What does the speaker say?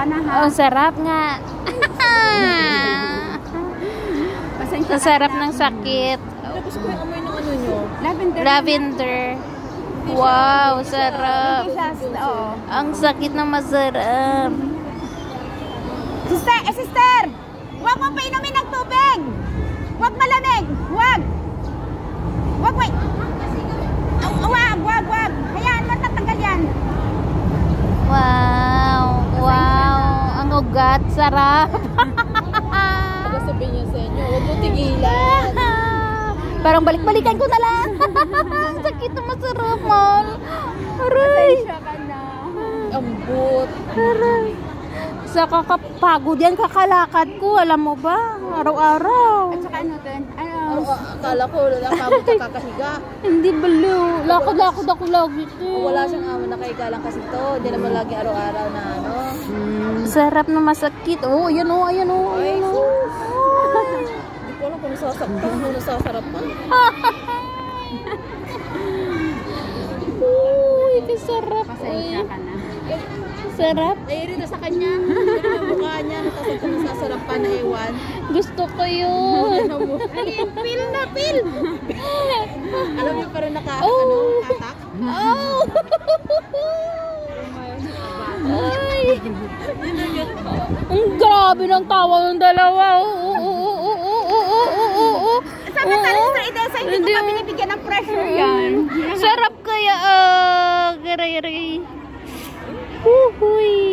Oh, sarap nga. Ang sarap ng sakit. Tapos ko yung amoy ng ano nyo? Lavender. Wow, sarap. Oo. Ang sakit na masarap. Sister! Huwag mo painumin ng tubig! Huwag malamig! Huwag! Wait! Huwag! Hayaan mo, tatanggal yan. Wow. Ang ugat, sarap. Sabihin niya sa inyo, huwag mo tigilan. Parang balik-balikan ko na lang. Sakit na masarap, man. Aray. Ambot. Aray. Sa kakapagod yan, kakalakad ko. Alam mo ba? Araw-araw. At saka ano din? Akala ko, nakabot ka kakahiga. Hindi balo. Lakad-lakad ako lagi. Wala siyang amo, nakahiga lang kasi to. Hindi naman lagi araw-araw na ano. Sarap na masakit. Oh, ayan o. Ay, sus. Hindi ko alam kung nasasarap pa. Uy, sarap. Pasensya ka na. Sarap. Ay, rito sa kanya. Pero yung mukha niya, natasag kung nasasarap pa na ewan. Gusto ko yun. Pil! Alam niyo, pero hatak. Oh! Ay! Ang grabe ng tawa ng dalawa. Sabi sa Idesa, hindi ko pa binibigyan ng pressure yan. Sarap kaya. Garay-ray. Uhuy.